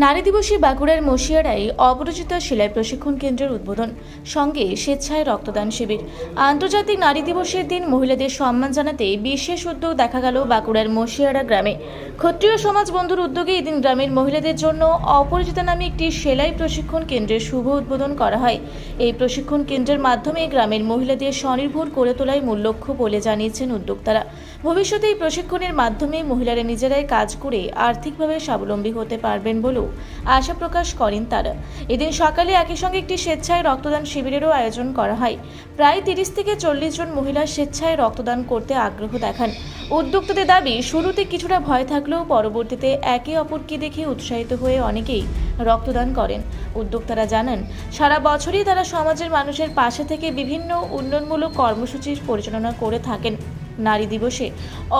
নারী দিবসে বাঁকুড়ার মশিয়াড়ায় অপরাজিতা সেলাই প্রশিক্ষণ কেন্দ্রের উদ্বোধন, সঙ্গে স্বেচ্ছায় রক্তদান শিবির। আন্তর্জাতিক নারী দিবসের দিন মহিলাদের সম্মান জানাতে বিশেষ উদ্যোগ দেখা গেল বাঁকুড়ার মশিয়াড়া গ্রামে। ক্ষত্রিয় সমাজ বন্ধুর উদ্যোগে এদিন গ্রামের মহিলাদের জন্য অপরাজিতা নামে একটি সেলাই প্রশিক্ষণ কেন্দ্রের শুভ উদ্বোধন করা হয়। এই প্রশিক্ষণ কেন্দ্রের মাধ্যমে গ্রামের মহিলাদের স্বনির্ভর করে তোলাই মূল লক্ষ্য বলে জানিয়েছেন উদ্যোক্তারা। ভবিষ্যতে এই প্রশিক্ষণের মাধ্যমে মহিলারা নিজেরাই কাজ করে আর্থিকভাবে স্বাবলম্বী হতে পারবেন বলেও আশা প্রকাশ করেন তারা। এদিন সকালে একই সঙ্গে একটি স্বেচ্ছায় রক্তদান শিবিরেরও আয়োজন করা হয়। প্রায় 30 থেকে 40 জন মহিলা স্বেচ্ছায় রক্তদান করতে আগ্রহ দেখান। উদ্যোক্তাদের দাবি, শুরুতে কিছুটা ভয় থাকলেও পরবর্তীতে একে অপরকে দেখে উৎসাহিত হয়ে অনেকেই রক্তদান করেন। উদ্যোক্তারা জানান, সারা বছরই তারা সমাজের মানুষের পাশে থেকে বিভিন্ন উন্নয়নমূলক কর্মসূচির পরিচালনা করে থাকেন। নারী দিবসে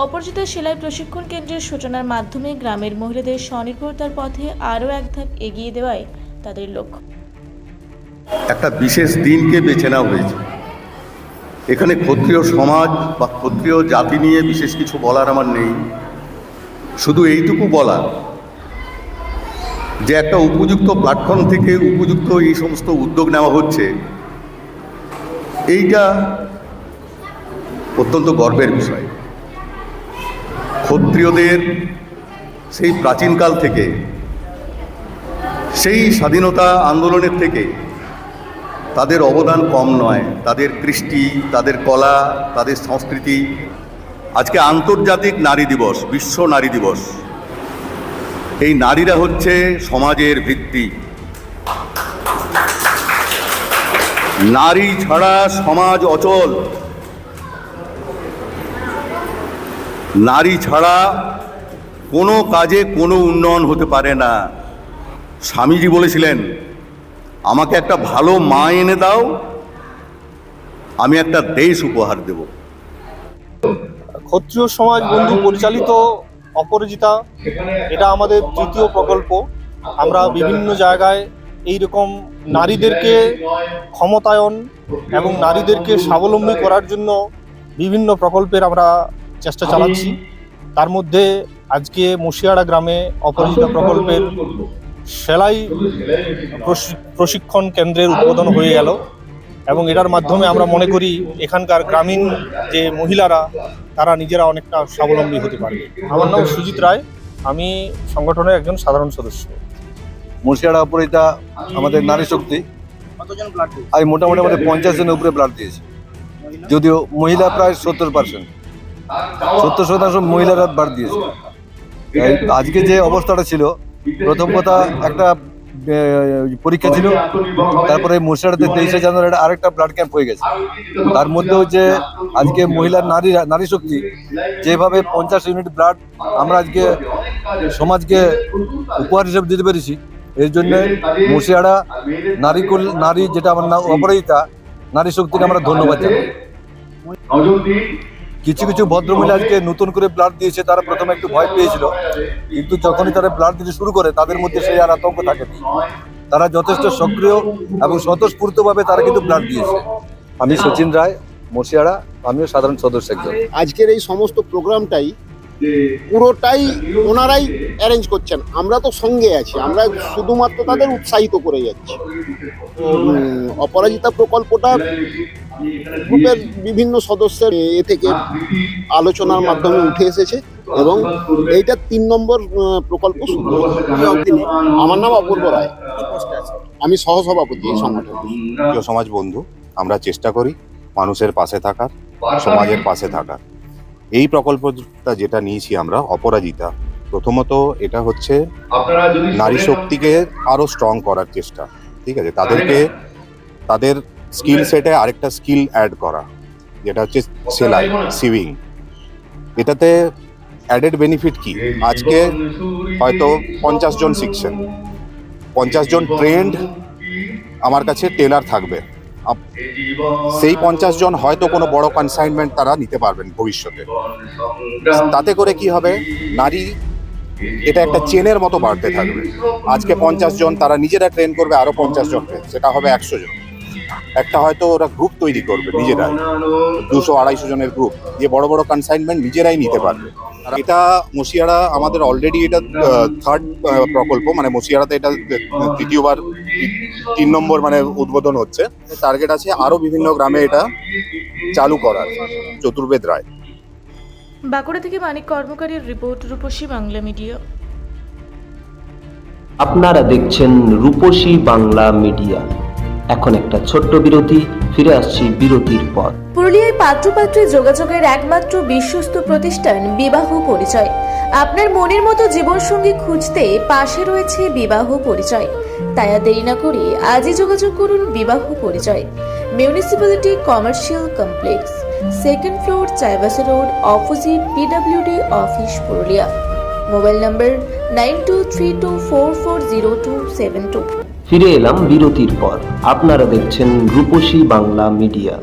অপরাজিতা সেলাই প্রশিক্ষণ কেন্দ্রের সূচনার মাধ্যমে গ্রামের মহিলাদের স্বনির্ভরতার পথে আরও এক ধাপ এগিয়ে দেওয়াই তাদের লক্ষ্য। একটা বিশেষ দিনকে বেছে নেওয়া হয়েছে। এখানে ক্ষত্রিয় সমাজ বা ক্ষত্রিয় জাতি নিয়ে বিশেষ কিছু বলার আমার নেই, শুধু এইটুকু বলা যে একটা উপযুক্ত প্ল্যাটফর্ম থেকে উপযুক্ত এই সমস্ত উদ্যোগ নেওয়া হচ্ছে, এইটা অত্যন্ত গর্বের বিষয়। ক্ষত্রিয়দের সেই প্রাচীনকাল থেকে, সেই স্বাধীনতা আন্দোলনের থেকে তাদের অবদান কম নয়। তাদের কৃষ্টি, তাদের কলা, তাদের সংস্কৃতি। আজকে আন্তর্জাতিক নারী দিবস, বিশ্ব নারী দিবস। এই নারীরা হচ্ছে সমাজের ভিত্তি। নারী ছাড়া সমাজ অচল। নারী ছাড়া কোনো কাজে কোনো উন্নয়ন হতে পারে না। স্বামীজি বলেছিলেন, আমাকে একটা ভালো মা এনে দাও, আমি একটা দেশ উপহার দেব। ক্ষত্রিয় সমাজ বন্ধু পরিচালিত অপরাজিতা, এটা আমাদের তৃতীয় প্রকল্প। আমরা বিভিন্ন জায়গায় এইরকম নারীদেরকে ক্ষমতায়ন এবং নারীদেরকে স্বাবলম্বী করার জন্য বিভিন্ন প্রকল্পের আমরা চেষ্টা চালাচ্ছি। তার মধ্যে আজকে মশিয়াড়া গ্রামে অপরাজিতা প্রকল্পের সেলাই প্রশিক্ষণ কেন্দ্রের উদ্বোধন হয়ে গেল এবং এটার মাধ্যমে আমরা মনে করি এখানকার গ্রামীণ যে মহিলারা তারা নিজেরা অনেকটা স্বাবলম্বী হতে পারবে। আমার নাম সুজিত রায়, আমি সংগঠনের একজন সাধারণ সদস্য। মশিয়াড়া অপরাজিতা আমাদের নারী শক্তি। আমি মোটামুটি আমাদের 50 জনের উপরে ব্লাড দিয়েছি, যদিও মহিলা প্রায় 70%। 70% মহিলারা ব্লাড দিয়েছে। আজকে যে অবস্থাটা ছিল, প্রথম কথা একটা পরীক্ষা ছিল, তারপরে মশিয়াড়াতে 23শে জানুয়ারি আরেকটা ব্লাড ক্যাম্প হয়ে গেছে। তার মধ্যে হচ্ছে আজকে মহিলার নারী শক্তি যেভাবে 50 ইউনিট ব্লাড আমরা আজকে সমাজকে উপহার হিসেবে দিতে পেরেছি, এর জন্য মশিয়াড়া নারী যেটা আমার নাম অপরাজিতা নারী শক্তিকে আমরা ধন্যবাদ জানাই। কিছু কিছু ভদ্রমহিলা আজকে নতুন করে ব্লাড দিয়েছে, তারা প্রথমে একটু ভয় পেয়েছিল, কিন্তু যখনই তারা ব্লাড দিতে শুরু করে তাদের মধ্যে সেই আর আতঙ্ক থাকেনি। তারা যথেষ্ট সক্রিয় এবং স্বতঃস্ফূর্তভাবে তারা কিন্তু ব্লাড দিয়েছে। আমি সচিন রায়, মশিয়াড়া, আমিও সাধারণ সদস্য একজন। আজকের এই সমস্ত প্রোগ্রামটাই পুরোটাই ওনারাই অ্যারেঞ্জ করছেন, আমরা তো সঙ্গে আছি, আমরা শুধুমাত্র তাদের উৎসাহিত করে যাচ্ছি। অপরাজিতা প্রকল্পটা গ্রুপের বিভিন্ন সদস্যের থেকে আলোচনার মাধ্যমে উঠে এসেছে এবং এইটা 3 নম্বর প্রকল্প শুরু হয়েছে। আমার নাম অপূর্ব রায়, আমি সহসভাপতি এই সংগঠনের। সমাজ বন্ধু, আমরা চেষ্টা করি মানুষের পাশে থাকার, সমাজের পাশে থাকার। এই প্রকল্পটা যেটা নিয়েছি আমরা অপরাজিতা, প্রথমত এটা হচ্ছে নারী শক্তিকে আরো স্ট্রং করার চেষ্টা। ঠিক আছে, তাদেরকে তাদের স্কিল সেটে আরেকটা স্কিল অ্যাড করা, যেটা হচ্ছে সেলাই, সিভিং। এটাতে অ্যাডেড বেনিফিট কি, আজকে হয়তো 50 জন শিখছেন, 50 জন ট্রেন্ড আমার কাছে টেলার থাকবে। সেই 50 জন হয়তো কোনো বড় কনসাইনমেন্ট তারা নিতে পারবেন ভবিষ্যতে। তাতে করে কি হবে, নারী এটা একটা চেনের মতো বাড়তে থাকবে। আজকে 50 জন তারা নিজেরা ট্রেন করবে, আরো 50 জনকে, সেটা হবে 100 জন। একটা হয়তো ওরা গ্রুপ তৈরি করবে নিজেরাই, 200-250 জনের গ্রুপ দিয়ে বড় বড় কনসাইনমেন্ট নিজেরাই নিতে পারবে। এটা মশিয়ারা আমাদের অলরেডি এটা থার্ড প্রকল্প, মানে মশিয়ারাতে এটা তৃতীয়বার 3 নম্বর মানে উদ্বোধন হচ্ছে। টার্গেট আছে আরো বিভিন্ন গ্রামে এটা চালু করার। চতুর্বেদ রায়। বাঁকুড়া থেকে মানিক কর্মকারীর রিপোর্ট, রূপসী বাংলা মিডিয়া। আপনারা দেখছেন রূপসী বাংলা মিডিয়া। এখন একটা ছোট্ট বিরতি, ফিরে আসছি বিরতির পর। পুরুলিয়ায় পাত্রপাত্রী যোগাযোগের একমাত্র বিশ্বস্ত প্রতিষ্ঠান বিবাহ পরিচয়। আপনার মনের মতো জীবনসঙ্গী খুঁজতে পাশে রয়েছে বিবাহ পরিচয়। তাই আর দেরি না করে আজই যোগাযোগ করুন বিবাহ পরিচয়। Municipality commercial complex, 2nd floor, Chaibasa road, opposite PWD office, Purulia. Mobile নম্বর 9232440272। ফিরে এলাম বিরতির পর। আপনারা দেখছেন রূপসী বাংলা মিডিয়া।